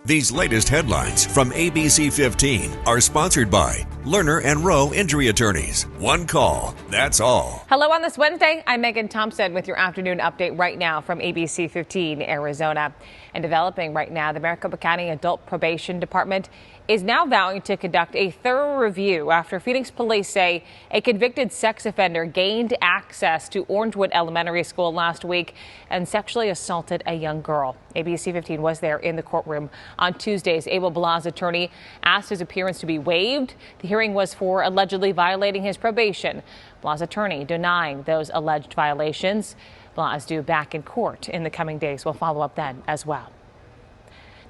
These latest headlines from ABC15 are sponsored by Lerner and Rowe Injury Attorneys. One call, that's all. Hello on this Wednesday. I'm Megan Thompson with your afternoon update right now from ABC15 Arizona. And developing right now, the Maricopa County Adult Probation Department is now vowing to conduct a thorough review after Phoenix police say a convicted sex offender gained access to Orangewood Elementary School last week and sexually assaulted a young girl. ABC15 was there in the courtroom on Tuesdays. Abel Blah's attorney asked his appearance to be waived. The hearing was for allegedly violating his probation. Blah's attorney denying those alleged violations. Blah is due back in court in the coming days. We'll follow up then as well.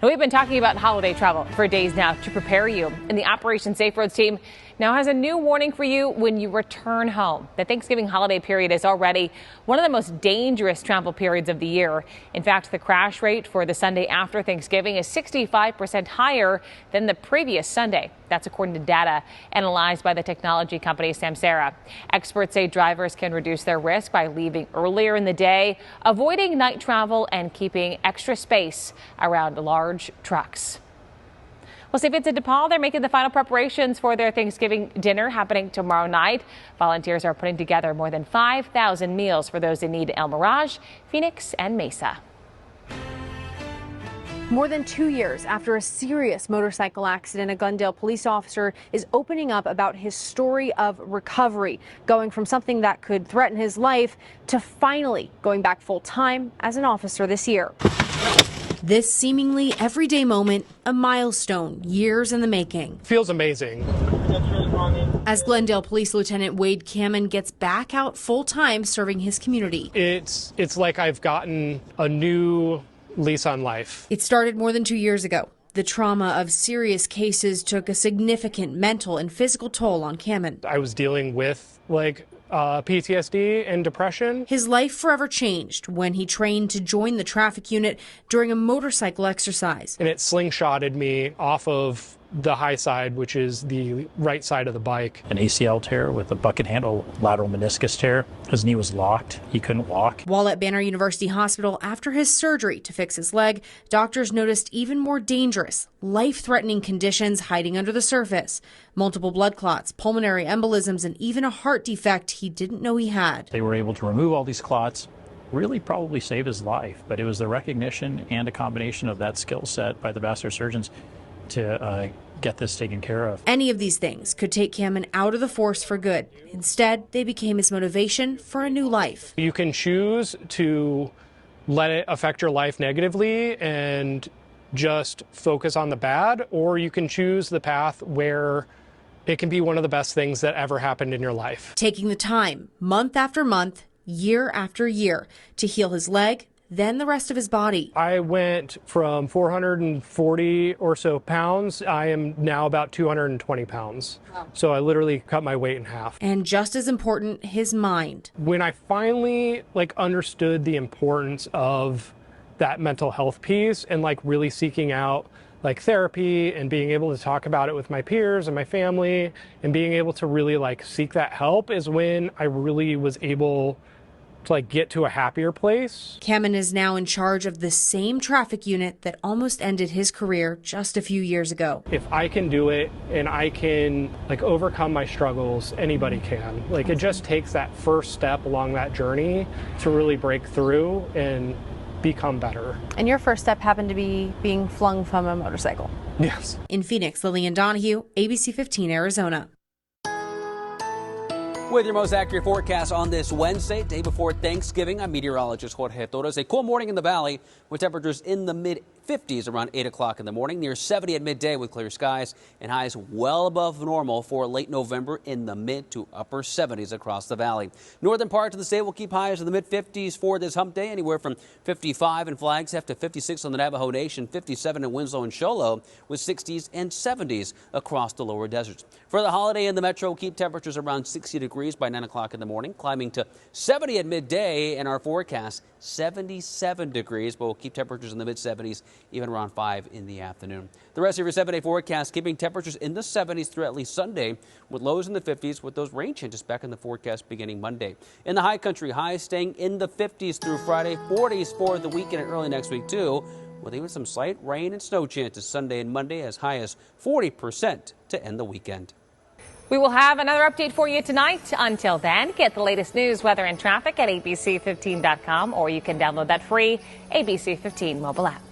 Now, we've been talking about holiday travel for days now to prepare you. And the Operation Safe Roads team now has a new warning for you when you return home. The Thanksgiving holiday period is already one of the most dangerous travel periods of the year. In fact, the crash rate for the Sunday after Thanksgiving is 65% higher than the previous Sunday. That's according to data analyzed by the technology company Samsara. Experts say drivers can reduce their risk by leaving earlier in the day, avoiding night travel, and keeping extra space around large trucks. Well, St. Vincent de Paul, they're making the final preparations for their Thanksgiving dinner happening tomorrow night. Volunteers are putting together more than 5,000 meals for those in need in El Mirage, Phoenix, and Mesa. More than 2 years after a serious motorcycle accident, a Glendale police officer is opening up about his story of recovery, going from something that could threaten his life to finally going back full time as an officer this year. This seemingly everyday moment, a milestone, years in the making. Feels amazing. As Glendale Police Lieutenant Wade Kamen gets back out full time serving his community. It's like I've gotten a new lease on life. It started more than 2 years ago. The trauma of serious cases took a significant mental and physical toll on Kamen. I was dealing with PTSD and depression. His life forever changed when he trained to join the traffic unit during a motorcycle exercise. And it slingshotted me off of the high side, which is the right side of the bike. An ACL tear with a bucket handle lateral meniscus tear. His knee was locked. He couldn't walk. While at Banner University Hospital after his surgery to fix his leg, doctors noticed even more dangerous, life-threatening conditions hiding under the surface. Multiple blood clots, pulmonary embolisms, and even a heart defect he didn't know he had. They were able to remove all these clots, really probably save his life, but it was the recognition and a combination of that skill set by the vascular surgeons to get this taken care of. Any of these things could take Kamen out of the force for good. Instead, they became his motivation for a new life. You can choose to let it affect your life negatively and just focus on the bad, or you can choose the path where it can be one of the best things that ever happened in your life. Taking the time, month after month, year after year, to heal his leg, then the rest of his body. I went from 440 or so pounds. I am now about 220 pounds. Wow. So I literally cut my weight in half. And just as important, his mind. When I finally understood the importance of that mental health piece and really seeking out therapy and being able to talk about it with my peers and my family and being able to really seek that help is when I really was able to get to a happier place. Kamen is now in charge of the same traffic unit that almost ended his career just a few years ago. If I can do it and I can overcome my struggles, anybody can. It just takes that first step along that journey to really break through and become better. And your first step happened to be being flung from a motorcycle. Yes. In Phoenix, Lillian Donahue, ABC15 Arizona. With your most accurate forecast on this Wednesday, day before Thanksgiving, I'm meteorologist Jorge Torres. A cool morning in the valley with temperatures in the mid-50s around 8 o'clock in the morning, near 70 at midday with clear skies, and highs well above normal for late November in the mid to upper 70s across the valley. Northern parts of the state will keep highs in the mid-50s for this hump day, anywhere from 55 in Flagstaff to 56 on the Navajo Nation, 57 in Winslow and Show Low, with 60s and 70s across the lower deserts. For the holiday in the metro, we'll keep temperatures around 60 degrees by 9 o'clock in the morning, climbing to 70 at midday, and our forecast 77 degrees, but we'll keep temperatures in the mid-70s, even around 5 in the afternoon. The rest of your 7-day forecast keeping temperatures in the 70s through at least Sunday, with lows in the 50s, with those rain changes back in the forecast beginning Monday. In the high country, highs staying in the 50s through Friday, 40s for the weekend and early next week too, with even some slight rain and snow chances Sunday and Monday, as high as 40% to end the weekend. We will have another update for you tonight. Until then, get the latest news, weather, and traffic at abc15.com, or you can download that free ABC 15 mobile app.